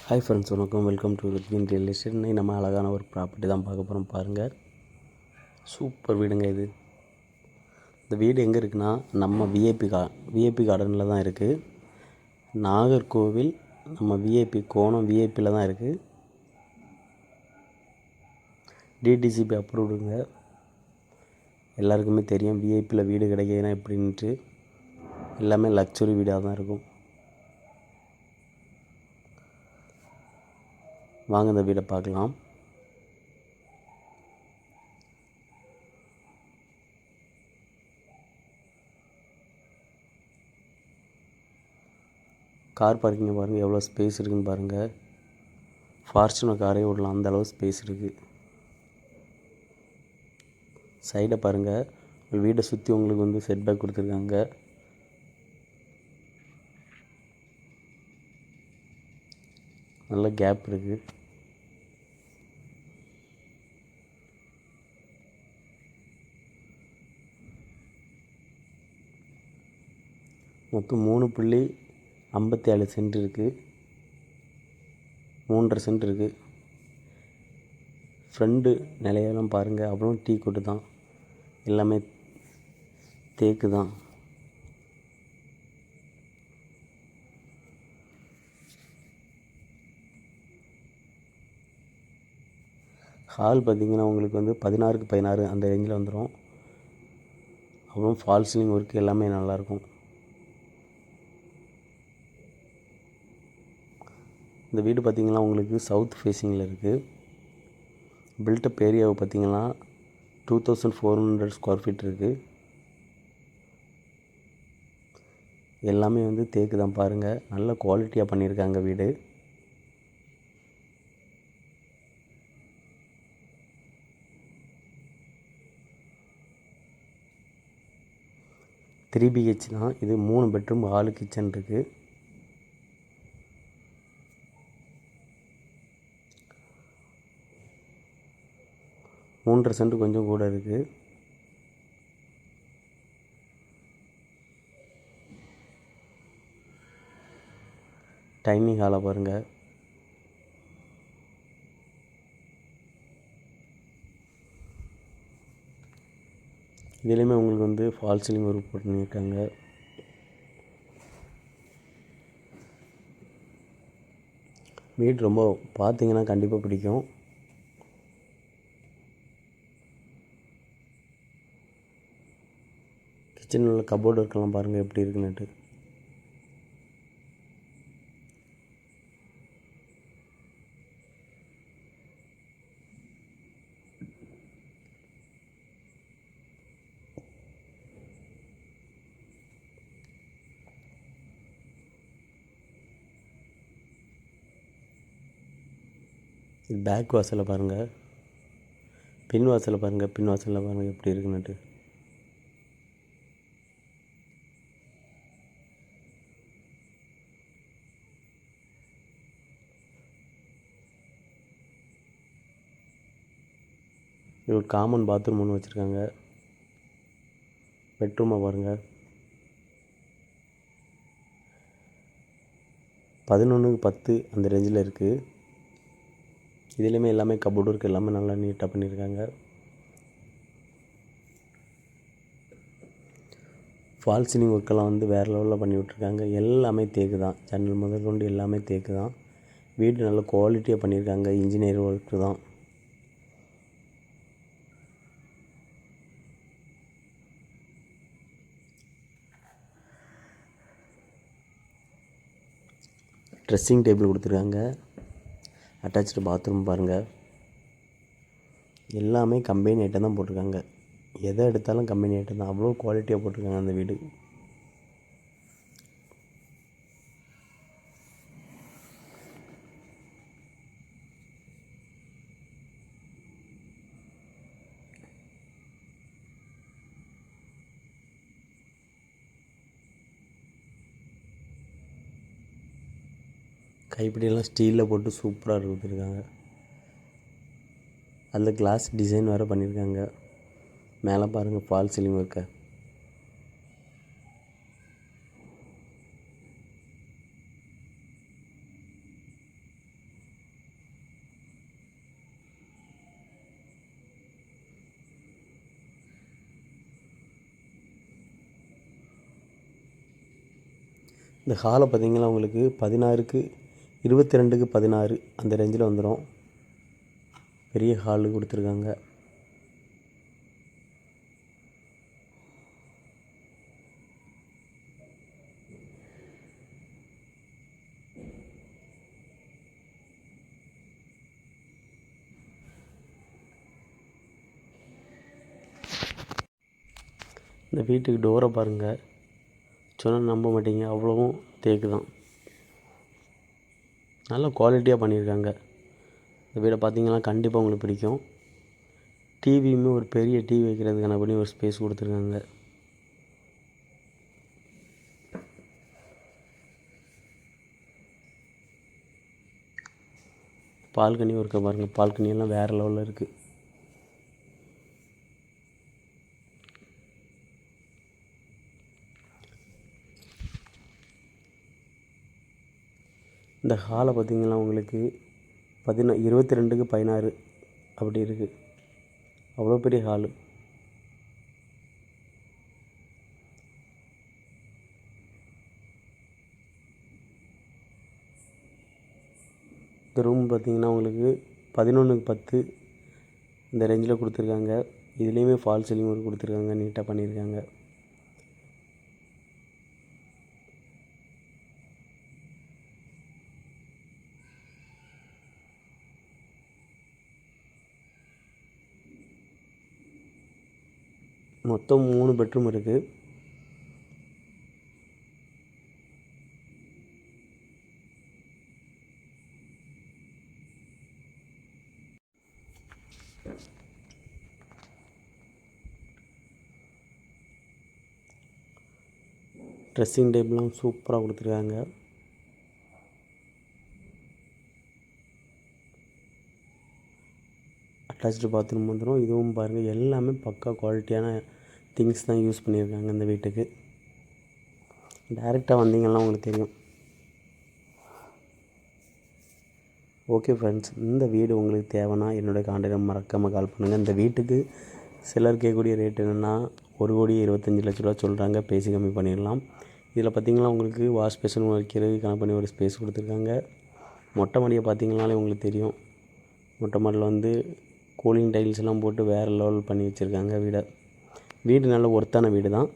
Hi friends, வணக்கம். Welcome to Ruthvin real estate. இன்னைக்கு நம்ம அழகான ஒரு ப்ராப்பர்ட்டி தான் பார்க்க போகிறோம். பாருங்கள், சூப்பர் வீடுங்க இது. இந்த வீடு எங்கே இருக்குன்னா, நம்ம விஐபி கார்டனில் தான் இருக்குது. நாகர்கோவில் நம்ம விஐபி கோணம் விஐபியில் தான் இருக்குது. டிடிசிபி அப்ரூவ்டுங்க. எல்லாருக்குமே தெரியும் விஐபியில் வீடு கிடைக்கிதுன்னா எப்படின்ட்டு. எல்லாமே லக்ஸுரி வீடாக தான் இருக்கும். வாங்க இந்த வீடை பார்க்கலாம். கார் பார்க்கிங்கை பாருங்கள், எவ்வளோ ஸ்பேஸ் இருக்குதுன்னு பாருங்கள். ஃபார்ச்சுனர் காரே விடலாம், அந்த அளவு ஸ்பேஸ் இருக்குது. சைடை பாருங்கள், வீடை சுற்றி உங்களுக்கு செட்பேக் கொடுத்துருக்காங்க. நல்ல கேப் இருக்குது. மொத்தம் 3.57 சென்ட் இருக்குது. 3.5 சென்ட் இருக்குது. ஃப்ரெண்டு நிலையெல்லாம் பாருங்கள், அவ்வளோ டீ கொட்டு தான். எல்லாமே தேக்கு தான். ஹால் பார்த்திங்கன்னா உங்களுக்கு 16க்கு 16 அந்த ரேஞ்சில் வந்துடும். அப்புறம் ஃபால் சீலிங் ஒர்க் எல்லாமே நல்லாயிருக்கும். இந்த வீடு பார்த்திங்கன்னா உங்களுக்கு சவுத் ஃபேஸிங்கில் இருக்குது. பில்டப் ஏரியாவை பார்த்திங்கன்னா 2400 ஸ்கொயர் ஃபீட் இருக்குது. எல்லாமே தேக்கு தான். பாருங்கள், நல்ல குவாலிட்டியாக பண்ணியிருக்காங்க வீடு. த்ரீ பிஹெச் தான் இது. 3 பெட்ரூம், ஹாலு, கிச்சன் இருக்குது. மூன்றரை சென்ட் கொஞ்சம் கூட இருக்குது. டைனிங் ஹாலை பாருங்கள். இதுலேயுமே உங்களுக்கு ஃபால் சீலிங் ஒர்க் பண்ணியிருக்காங்க. வீடு ரொம்ப பார்த்தீங்கன்னா கண்டிப்பாக பிடிக்கும். கிச்சனில் உள்ள கபோர்டு ஒர்க்கெல்லாம் பாருங்கள் எப்படி இருக்குன்னுட்டு. இது பேக் வாசலில் பாருங்கள். பின் வாசலில் பாருங்கள். பின் வாசலில் பாருங்கள் எப்படி இருக்குன்னுட்டு. இது ஒரு காமன் பாத்ரூம் ஒன்று வச்சுருக்காங்க. பெட்ரூமை பாருங்கள். 11க்கு 10 அந்த ரேஞ்சில் இருக்குது. இதுலேயுமே எல்லாமே கபோர்டு ஒர்க் எல்லாமே நல்லா நீட்டாக பண்ணியிருக்காங்க. ஃபால் சீலிங் ஒர்க்கெல்லாம் வேறு லெவலில் பண்ணி விட்ருக்காங்க. எல்லாமே தேக்கு தான். ஜன்னல் முதல் கொண்டு எல்லாமே தேக்கு தான். வீடு நல்ல குவாலிட்டியாக பண்ணியிருக்காங்க. இன்ஜினியர் ஒர்க்கு தான். ட்ரெஸ்ஸிங் டேபிள் கொடுத்துருக்காங்க. அட்டாச்சு பாத்ரூம் பாருங்கள். எல்லாமே கம்பெனி ஐட்டம் தான் போட்டிருக்காங்க. எதை எடுத்தாலும் கம்பெனி ஐட்டம் தான். அவ்வளோ குவாலிட்டியாக போட்டிருக்காங்க அந்த வீடு. கைப்பிடியெல்லாம் ஸ்டீலில் போட்டு சூப்பராக கொடுத்துருக்காங்க. அதில் கிளாஸ் டிசைன் வேறு பண்ணியிருக்காங்க. மேலே பாருங்கள் ஃபால் சீலிங் ஒர்க்கை. இந்த ஹாலை பார்த்திங்கன்னா உங்களுக்கு 16க்கு 22க்கு 16 அந்த ரேஞ்சில் வந்துடும். பெரிய ஹாலு கொடுத்துருக்காங்க. இந்த வீட்டுக்கு டோரை பாருங்கள், சொன்னால் நம்ப மாட்டீங்க, அவ்வளவும் தேக்கு தான். நல்ல குவாலிட்டியாக பண்ணியிருக்காங்க. இந்த வீடை பார்த்தீங்கன்னா கண்டிப்பாக உங்களுக்கு பிடிக்கும். டிவியுமே ஒரு பெரிய டிவி வைக்கிறதுக்கான பண்ணி ஒரு ஸ்பேஸ் கொடுத்துருக்காங்க. பால்கனி இருக்க பாருங்கள், பால்கனியெல்லாம் வேறு லெவலில் இருக்குது. இந்த ஹாலை பார்த்திங்கன்னா உங்களுக்கு 22க்கு 16 அப்படி இருக்குது. அவ்வளோ பெரிய ஹாலு. இந்த ரூம் பார்த்திங்கன்னா உங்களுக்கு 11க்கு 10 இந்த ரேஞ்சில் கொடுத்துருக்காங்க. இதுலேயுமே ஃபால் சீலிங் ஒர்க் கொடுத்துருக்காங்க, நீட்டாக பண்ணியிருக்காங்க. மொத்தம் 3 பெட்ரூம் இருக்குது. ட்ரெஸ்ஸிங் டேபிள்லாம் சூப்பராக கொடுத்துருக்காங்க. அட்டாச்டு பாத்ரூம் வந்துடும். இதுவும் பாருங்கள், எல்லாமே பக்கா குவாலிட்டியான திங்ஸ் தான் யூஸ் பண்ணியிருக்காங்க இந்த வீட்டுக்கு. டைரெக்டாக வந்தீங்கன்னா உங்களுக்கு தெரியும். ஓகே ஃப்ரெண்ட்ஸ், இந்த வீடு உங்களுக்கு தேவைன்னா என்னுடைய கான்டாக்ட் மறக்காமல் கால் பண்ணுங்கள். இந்த வீட்டுக்கு சிலர் கேட்கக்கூடிய ரேட் என்னென்னா 1,25,00,000 சொல்கிறாங்க. பேசி கம்மி பண்ணிடலாம். இதில் பார்த்திங்கன்னா உங்களுக்கு வாஷ் பேஷன் வைக்கிறது கணக்கு பண்ணி ஒரு ஸ்பேஸ் கொடுத்துருக்காங்க. மொட்டை மாடியை பார்த்திங்கனாலே உங்களுக்கு தெரியும். மொட்டை மாடியில் கூலிங் டைல்ஸ் எல்லாம் போட்டு வேறு லெவல் பண்ணி வச்சுருக்காங்க வீடு நல்ல ஒர்த்தான வீடு தான்.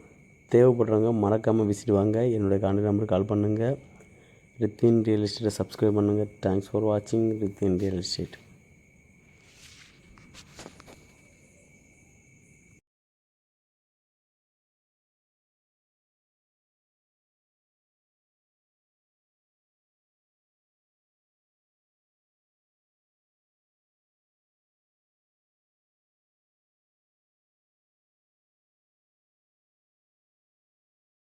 தேவைப்படுறவங்க மறக்காமல் விசிட் வாங்க. என்னுடைய கான்டாக்ட் நம்பருக்கு கால் பண்ணுங்கள். ரித்வின் ரியல் எஸ்டேட்டை சப்ஸ்கிரைப் பண்ணுங்கள். தேங்க்ஸ் ஃபார் வாட்சிங் ரித்வின் ரியல் எஸ்டேட்.